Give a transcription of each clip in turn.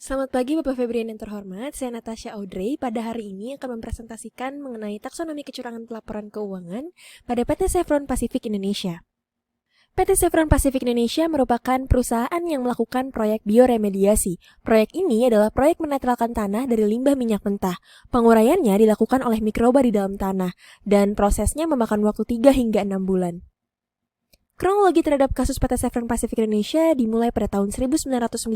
Selamat pagi Bapak Febrian yang terhormat, saya Natasha Audrey. Pada hari ini akan mempresentasikan mengenai taksonomi kecurangan pelaporan keuangan pada PT Chevron Pacific Indonesia. PT Chevron Pacific Indonesia merupakan perusahaan yang melakukan proyek bioremediasi. Proyek ini adalah proyek menetralkan tanah dari limbah minyak mentah. Penguraiannya dilakukan oleh mikroba di dalam tanah, dan prosesnya memakan waktu 3 hingga 6 bulan. Kronologi terhadap kasus PT Chevron Pacific Indonesia dimulai pada tahun 1994.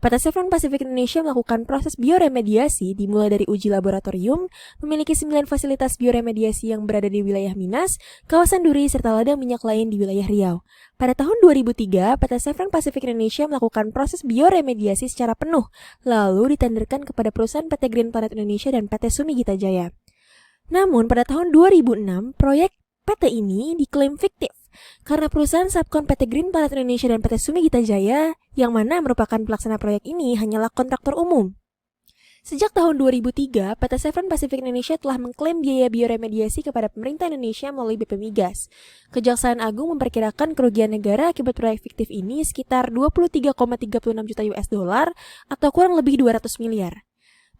PT Chevron Pacific Indonesia melakukan proses bioremediasi dimulai dari uji laboratorium, memiliki 9 fasilitas bioremediasi yang berada di wilayah Minas, kawasan Duri, serta ladang minyak lain di wilayah Riau. Pada tahun 2003, PT Chevron Pacific Indonesia melakukan proses bioremediasi secara penuh, lalu ditenderkan kepada perusahaan PT Green Planet Indonesia dan PT Sumigita Jaya. Namun, pada tahun 2006, proyek PT ini diklaim fiktif karena perusahaan subkon PT Green Planet Indonesia dan PT Sumigita Jaya yang mana merupakan pelaksana proyek ini hanyalah kontraktor umum. Sejak tahun 2003, PT Chevron Pacific Indonesia telah mengklaim biaya bioremediasi kepada pemerintah Indonesia melalui BP Migas. Kejaksaan Agung memperkirakan kerugian negara akibat proyek fiktif ini sekitar 23,36 juta US dollar atau kurang lebih 200 miliar.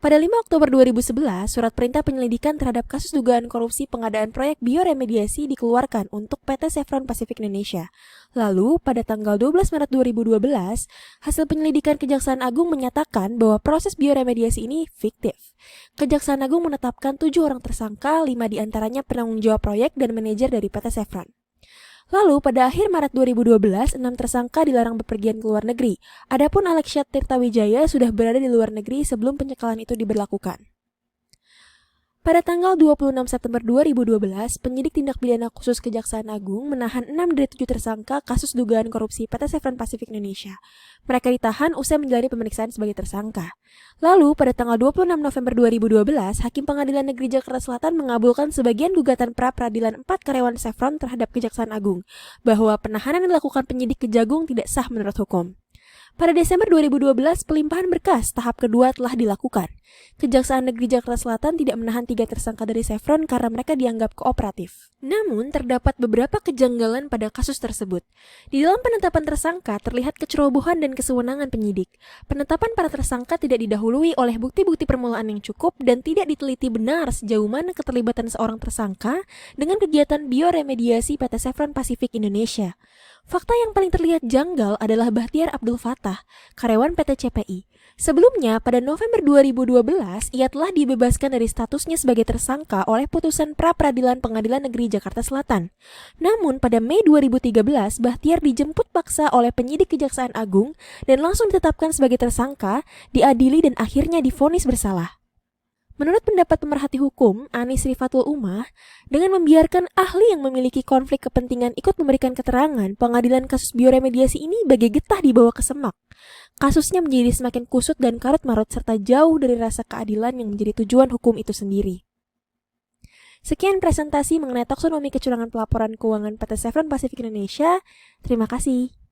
Pada 5 Oktober 2011, surat perintah penyelidikan terhadap kasus dugaan korupsi pengadaan proyek bioremediasi dikeluarkan untuk PT Chevron Pacific Indonesia. Lalu, pada tanggal 12 Maret 2012, hasil penyelidikan Kejaksaan Agung menyatakan bahwa proses bioremediasi ini fiktif. Kejaksaan Agung menetapkan 7 orang tersangka, 5 diantaranya penanggung jawab proyek dan manajer dari PT Chevron. Lalu, pada akhir Maret 2012, 6 tersangka dilarang bepergian ke luar negeri. Adapun Alexia Tirtawijaya sudah berada di luar negeri sebelum pencekalan itu diberlakukan. Pada tanggal 26 September 2012, penyidik tindak pidana khusus Kejaksaan Agung menahan 6 dari 7 tersangka kasus dugaan korupsi PT Chevron Pacific Indonesia. Mereka ditahan usai menjalani pemeriksaan sebagai tersangka. Lalu, pada tanggal 26 November 2012, Hakim Pengadilan Negeri Jakarta Selatan mengabulkan sebagian gugatan pra-peradilan 4 karyawan Chevron terhadap Kejaksaan Agung, bahwa penahanan yang dilakukan penyidik Kejagung tidak sah menurut hukum. Pada Desember 2012, pelimpahan berkas tahap kedua telah dilakukan. Kejaksaan Negeri Jakarta Selatan tidak menahan 3 tersangka dari Chevron karena mereka dianggap kooperatif. Namun, terdapat beberapa kejanggalan pada kasus tersebut. Di dalam penetapan tersangka, terlihat kecerobohan dan kesewenangan penyidik. Penetapan para tersangka tidak didahului oleh bukti-bukti permulaan yang cukup dan tidak diteliti benar sejauh mana keterlibatan seorang tersangka dengan kegiatan bioremediasi PT Chevron Pacific Indonesia. Fakta yang paling terlihat janggal adalah Bahtiar Abdul Fattah, karyawan PT CPI. Sebelumnya, pada November 2012, ia telah dibebaskan dari statusnya sebagai tersangka oleh putusan pra-peradilan Pengadilan Negeri Jakarta Selatan. Namun, pada Mei 2013, Bahtiar dijemput paksa oleh penyidik Kejaksaan Agung dan langsung ditetapkan sebagai tersangka, diadili dan akhirnya divonis bersalah. Menurut pendapat pemerhati hukum, Anis Rifatul Umah, dengan membiarkan ahli yang memiliki konflik kepentingan ikut memberikan keterangan, pengadilan kasus bioremediasi ini bagai getah dibawa ke semak. Kasusnya menjadi semakin kusut dan karut-marut serta jauh dari rasa keadilan yang menjadi tujuan hukum itu sendiri. Sekian presentasi mengenai taksonomi kecurangan pelaporan keuangan PT Chevron Pacific Indonesia. Terima kasih.